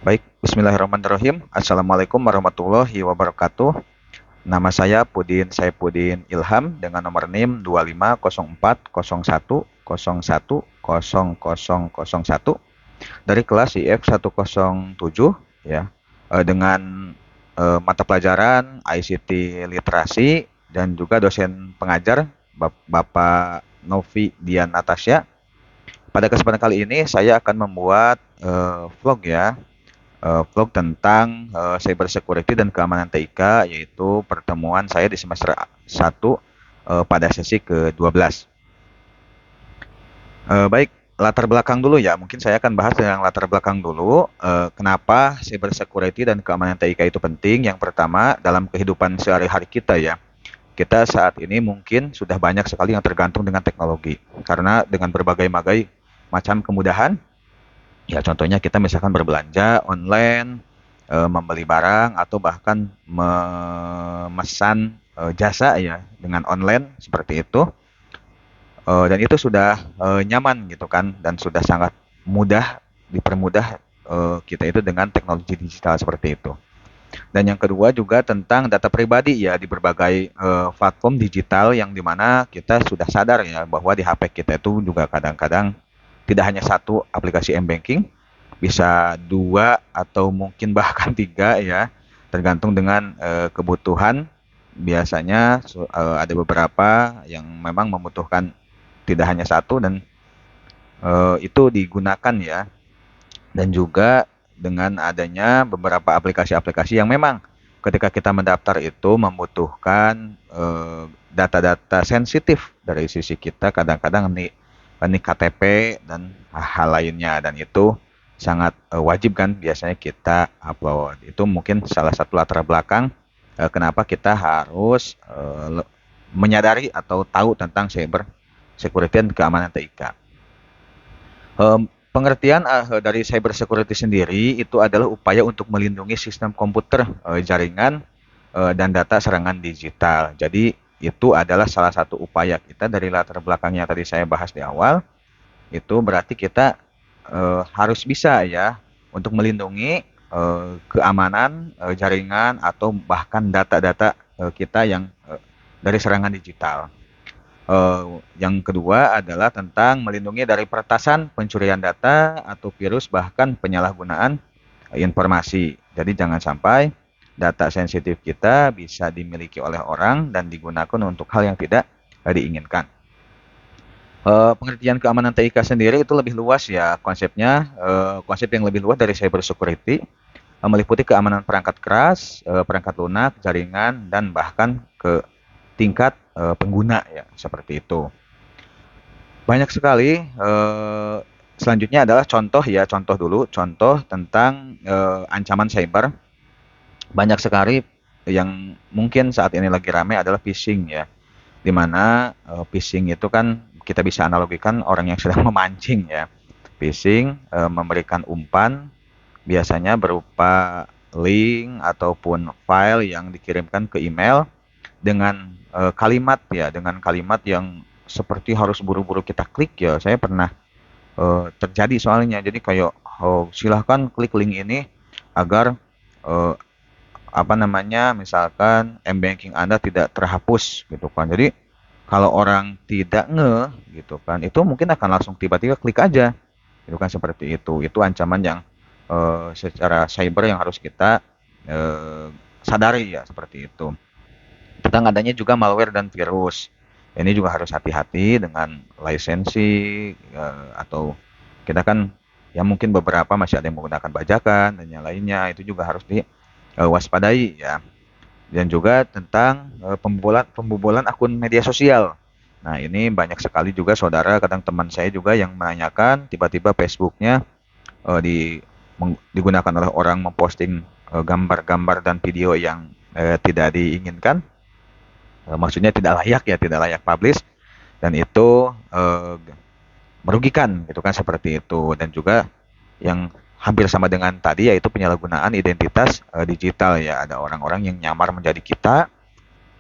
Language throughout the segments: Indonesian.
Baik, bismillahirrahmanirrahim. Assalamualaikum warahmatullahi wabarakatuh. Nama saya Pudin Saipudin Ilham dengan nomor NIM 250401010001 dari kelas IF 107 ya. Dengan mata pelajaran ICT Literasi dan juga dosen pengajar Bapak Novi Dian Natasha. Pada kesempatan kali ini saya akan membuat vlog ya, vlog tentang cyber security dan keamanan TIK, yaitu pertemuan saya di semester 1 pada sesi ke-12. Baik, latar belakang dulu ya. Mungkin saya akan bahas yang latar belakang dulu. Kenapa cyber security dan keamanan TIK itu penting? Yang pertama, dalam kehidupan sehari-hari kita ya. Kita saat ini mungkin sudah banyak sekali yang tergantung dengan teknologi. Karena dengan berbagai macam kemudahan, ya contohnya kita misalkan berbelanja online, membeli barang atau bahkan memesan jasa ya dengan online seperti itu. Dan itu sudah nyaman gitu kan dan sudah sangat mudah dipermudah kita itu dengan teknologi digital seperti itu. Dan yang kedua juga tentang data pribadi ya di berbagai platform digital yang dimana kita sudah sadar ya bahwa di HP kita itu juga kadang-kadang tidak hanya satu aplikasi m-banking, bisa dua atau mungkin bahkan tiga ya, tergantung dengan kebutuhan. Biasanya ada beberapa yang memang membutuhkan tidak hanya satu dan itu digunakan ya. Dan juga dengan adanya beberapa aplikasi-aplikasi yang memang ketika kita mendaftar itu membutuhkan data-data sensitif dari sisi kita, kadang-kadang nih KTP dan hal lainnya, dan itu sangat wajib kan biasanya kita upload. Itu mungkin salah satu latar belakang kenapa kita harus menyadari atau tahu tentang cyber security dan keamanan TIK. Pengertian dari cyber security sendiri itu adalah upaya untuk melindungi sistem komputer, jaringan, dan data serangan digital. Jadi itu adalah salah satu upaya kita dari latar belakangnya tadi saya bahas di awal. Itu berarti kita harus bisa ya untuk melindungi keamanan jaringan atau bahkan data-data kita yang dari serangan digital. Yang kedua adalah tentang melindungi dari peretasan, pencurian data, atau virus, bahkan penyalahgunaan informasi. Jadi jangan sampai data sensitif kita bisa dimiliki oleh orang dan digunakan untuk hal yang tidak diinginkan. Pengertian keamanan TIK sendiri itu lebih luas ya konsepnya. Konsep yang lebih luas dari cyber security meliputi keamanan perangkat keras, perangkat lunak, jaringan, dan bahkan ke tingkat pengguna ya seperti itu. Banyak sekali. Selanjutnya adalah contoh ya, contoh dulu, contoh tentang ancaman cyber. Banyak sekali yang mungkin saat ini lagi ramai adalah phishing ya, dimana phishing itu kan kita bisa analogikan orang yang sedang memancing ya. Phishing memberikan umpan biasanya berupa link ataupun file yang dikirimkan ke email dengan kalimat ya, dengan kalimat yang seperti harus buru-buru kita klik ya. Saya pernah terjadi soalnya. Jadi kayak silahkan klik link ini agar eh, apa namanya, misalkan m-banking Anda tidak terhapus gitu kan. Jadi kalau orang tidak gitu kan, itu mungkin akan langsung tiba-tiba klik aja gitu kan, seperti itu. Itu ancaman yang secara cyber yang harus kita eh, sadari ya, seperti itu. Tentang adanya juga malware dan virus. Ini juga harus hati-hati dengan lisensi atau kita kan ya mungkin beberapa masih ada yang menggunakan bajakan dan yang lainnya, itu juga harus diwaspadai ya. Dan juga tentang pembobolan akun media sosial. Nah, ini banyak sekali juga saudara, kadang teman saya juga yang menanyakan tiba-tiba Facebooknya digunakan oleh orang memposting gambar-gambar dan video yang tidak diinginkan. Maksudnya tidak layak ya, tidak layak publish, dan itu merugikan gitu kan, seperti itu. Dan juga yang hampir sama dengan tadi yaitu penyalahgunaan identitas digital ya, ada orang-orang yang nyamar menjadi kita,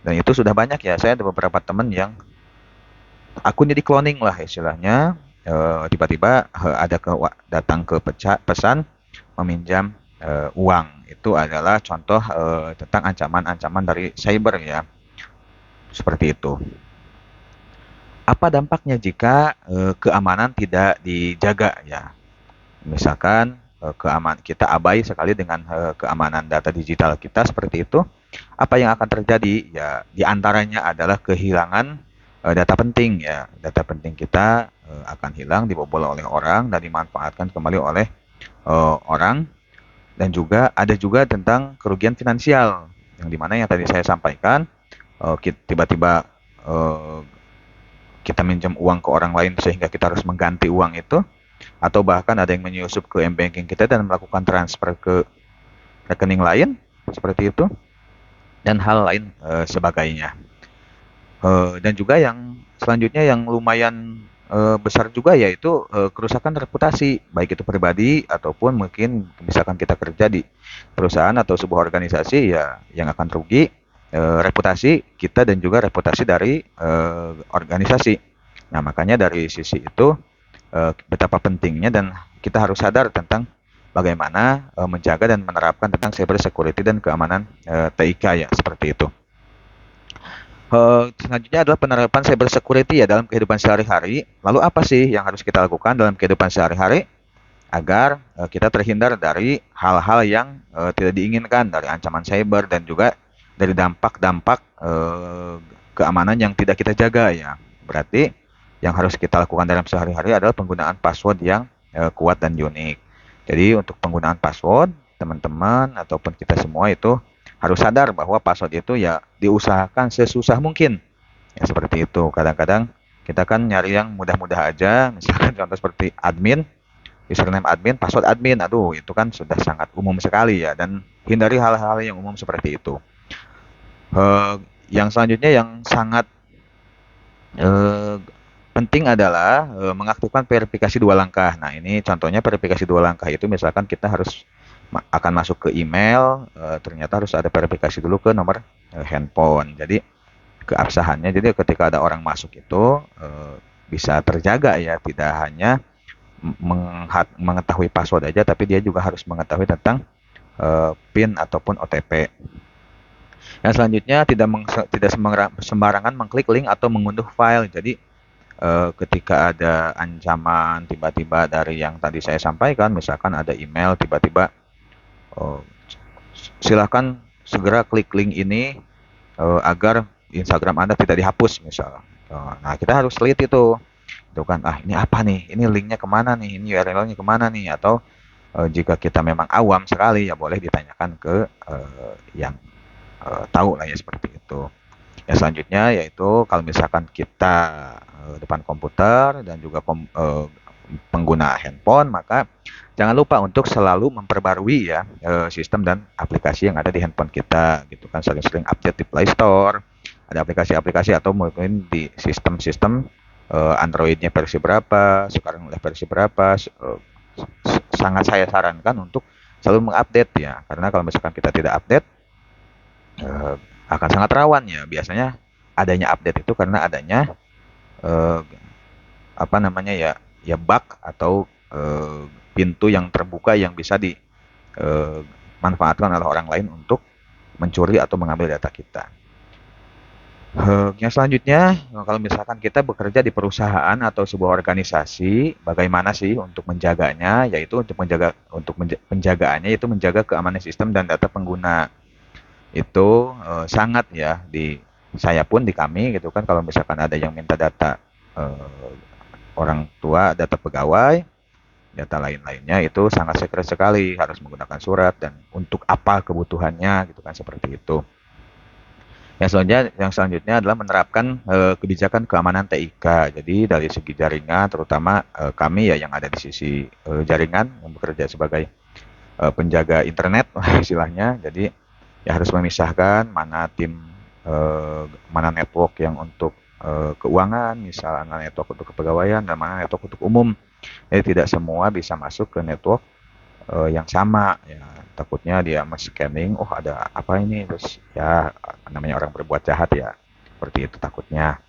dan itu sudah banyak ya. Saya ada beberapa teman yang akunnya di cloning lah istilahnya. Tiba-tiba ada datang ke pesan meminjam uang. Itu adalah contoh tentang ancaman-ancaman dari cyber ya, seperti itu. Apa dampaknya jika keamanan tidak dijaga ya? Misalkan kita abai sekali dengan keamanan data digital kita seperti itu, apa yang akan terjadi? Ya, di antaranya adalah kehilangan data penting ya. Data penting kita akan hilang, dibobol oleh orang dan dimanfaatkan kembali oleh orang, dan juga ada juga tentang kerugian finansial yang dimana yang tadi saya sampaikan, tiba-tiba eh, kita minjam uang ke orang lain sehingga kita harus mengganti uang itu, atau bahkan ada yang menyusup ke m-banking kita dan melakukan transfer ke rekening lain seperti itu, dan hal lain sebagainya. Dan juga yang selanjutnya yang lumayan besar juga, yaitu kerusakan reputasi, baik itu pribadi ataupun mungkin misalkan kita kerja di perusahaan atau sebuah organisasi ya, yang akan rugi reputasi kita dan juga reputasi dari organisasi. Nah, makanya dari sisi itu betapa pentingnya dan kita harus sadar tentang bagaimana menjaga dan menerapkan tentang cyber security dan keamanan TIK ya, seperti itu. Selanjutnya adalah penerapan cyber security ya dalam kehidupan sehari-hari. Lalu apa sih yang harus kita lakukan dalam kehidupan sehari-hari agar kita terhindar dari hal-hal yang tidak diinginkan dari ancaman cyber dan juga dari dampak-dampak keamanan yang tidak kita jaga ya. Berarti yang harus kita lakukan dalam sehari-hari adalah penggunaan password yang kuat dan unik. Jadi untuk penggunaan password, teman-teman ataupun kita semua itu harus sadar bahwa password itu ya diusahakan sesusah mungkin. Ya seperti itu. Kadang-kadang kita kan nyari yang mudah-mudah aja, misalkan contoh seperti admin, username admin, password admin. Aduh, itu kan sudah sangat umum sekali ya, dan hindari hal-hal yang umum seperti itu. Yang selanjutnya yang sangat eh, penting adalah mengaktifkan verifikasi dua langkah. Nah, ini contohnya verifikasi dua langkah itu misalkan kita harus akan masuk ke email, ternyata harus ada verifikasi dulu ke nomor handphone. Jadi keabsahannya, jadi ketika ada orang masuk itu bisa terjaga ya, tidak hanya mengetahui password aja, tapi dia juga harus mengetahui tentang PIN ataupun OTP. Yang selanjutnya tidak sembarangan mengklik link atau mengunduh file. Jadi ketika ada ancaman tiba-tiba dari yang tadi saya sampaikan, misalkan ada email tiba-tiba, oh, silahkan segera klik link ini agar Instagram Anda tidak dihapus misalnya. Nah, kita harus teliti itu kan, ah ini apa nih, ini linknya kemana nih, ini URL-nya kemana nih, atau jika kita memang awam sekali ya boleh ditanyakan ke yang tahu lah ya, seperti itu. Yang selanjutnya yaitu kalau misalkan kita depan komputer dan juga pengguna handphone, maka jangan lupa untuk selalu memperbarui ya sistem dan aplikasi yang ada di handphone kita gitu kan, sering-sering update di Play Store, ada aplikasi-aplikasi, atau mungkin di sistem-sistem Android-nya versi berapa, sekarang udah versi berapa, sangat saya sarankan untuk selalu mengupdate ya, karena kalau misalkan kita tidak update eh, akan sangat rawan ya. Biasanya adanya update itu karena adanya eh, apa namanya ya, ya bug atau pintu yang terbuka yang bisa dimanfaatkan oleh orang lain untuk mencuri atau mengambil data kita. Yang selanjutnya, kalau misalkan kita bekerja di perusahaan atau sebuah organisasi, bagaimana sih untuk menjaganya? Yaitu penjagaannya itu menjaga keamanan sistem dan data pengguna. Itu sangat ya, di saya pun di kami gitu kan, kalau misalkan ada yang minta data orang tua, data pegawai, data lain-lainnya, itu sangat secret sekali, harus menggunakan surat dan untuk apa kebutuhannya gitu kan, seperti itu. Yang selanjutnya adalah menerapkan kebijakan keamanan TIK. Jadi dari segi jaringan, terutama kami ya yang ada di sisi jaringan yang bekerja sebagai penjaga internet istilahnya. Jadi ya harus memisahkan mana tim, mana network yang untuk keuangan, misalnya network untuk kepegawaian, dan mana network untuk umum. Jadi tidak semua bisa masuk ke network yang sama ya, takutnya dia men-scanning, oh ada apa ini, terus ya namanya orang berbuat jahat ya, seperti itu takutnya.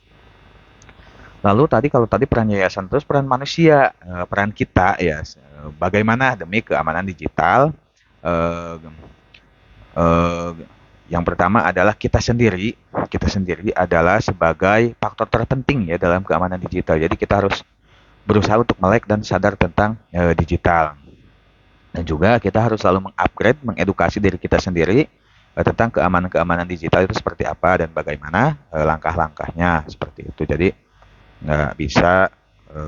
Lalu tadi, kalau tadi peran yayasan, terus peran manusia, peran kita ya, bagaimana demi keamanan digital Eh, eh, yang pertama adalah kita sendiri. Kita sendiri adalah sebagai faktor terpenting ya dalam keamanan digital. Jadi kita harus berusaha untuk melek dan sadar tentang digital. Dan juga kita harus selalu mengupgrade, mengedukasi diri kita sendiri tentang keamanan-keamanan digital itu seperti apa dan bagaimana langkah-langkahnya seperti itu. Jadi nggak bisa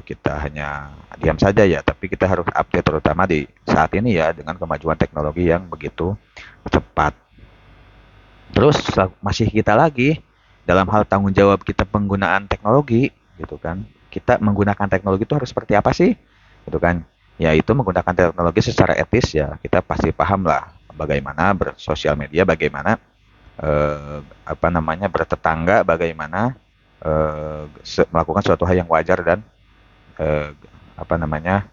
kita hanya diam saja ya, tapi kita harus update terutama di saat ini ya dengan kemajuan teknologi yang begitu cepat. Terus masih kita lagi dalam hal tanggung jawab kita penggunaan teknologi gitu kan. Kita menggunakan teknologi itu harus seperti apa sih? Gitu kan. Yaitu menggunakan teknologi secara etis ya. Kita pasti paham lah bagaimana bersosial media, bagaimana bertetangga, bagaimana melakukan suatu hal yang wajar dan eh, apa namanya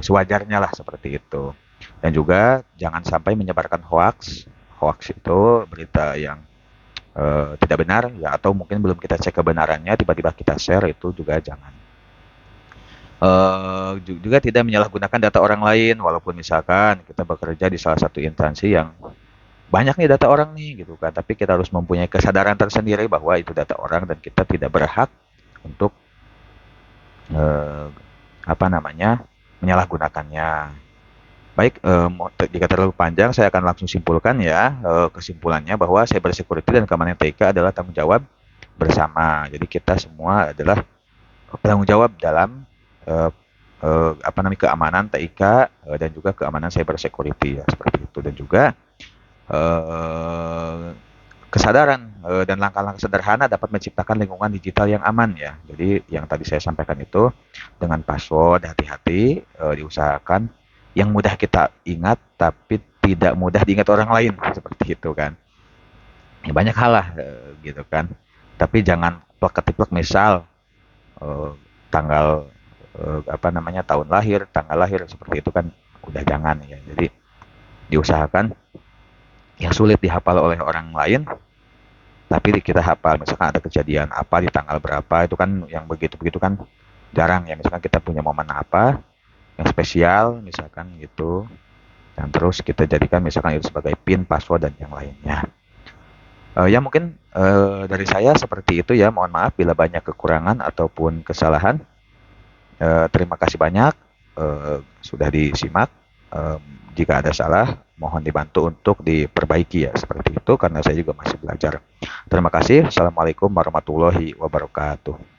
sewajarnya lah seperti itu. Dan juga jangan sampai menyebarkan hoax. Hoax itu berita yang tidak benar ya atau mungkin belum kita cek kebenarannya tiba-tiba kita share itu juga jangan. Juga tidak menyalahgunakan data orang lain walaupun misalkan kita bekerja di salah satu instansi yang banyak nih data orang nih gitu kan tapi kita harus mempunyai kesadaran tersendiri bahwa itu data orang dan kita tidak berhak untuk eh, menyalahgunakannya. Baik, jika terlalu panjang, saya akan langsung simpulkan ya, kesimpulannya bahwa cybersecurity dan keamanan TIK adalah tanggung jawab bersama. Jadi kita semua adalah penanggung jawab dalam keamanan TIK dan juga keamanan cybersecurity ya seperti itu dan juga eh, kesadaran dan langkah-langkah sederhana dapat menciptakan lingkungan digital yang aman ya. Jadi yang tadi saya sampaikan itu dengan password hati-hati diusahakan yang mudah kita ingat tapi tidak mudah diingat orang lain seperti itu kan. Ya, banyak hal lah gitu kan. Tapi jangan plek-ketiplek misal eh, tanggal tahun lahir, tanggal lahir seperti itu kan udah jangan ya. Jadi diusahakan yang sulit dihafal oleh orang lain tapi kita hafal misalkan ada kejadian apa di tanggal berapa itu kan yang begitu-begitu kan jarang ya misalkan kita punya momen apa yang spesial misalkan gitu dan terus kita jadikan misalkan itu sebagai pin, password dan yang lainnya. Ya mungkin dari saya seperti itu ya mohon maaf bila banyak kekurangan ataupun kesalahan. Terima kasih banyak sudah disimak. Jika ada salah, mohon dibantu untuk diperbaiki ya seperti itu karena saya juga masih belajar. Terima kasih. Assalamualaikum warahmatullahi wabarakatuh.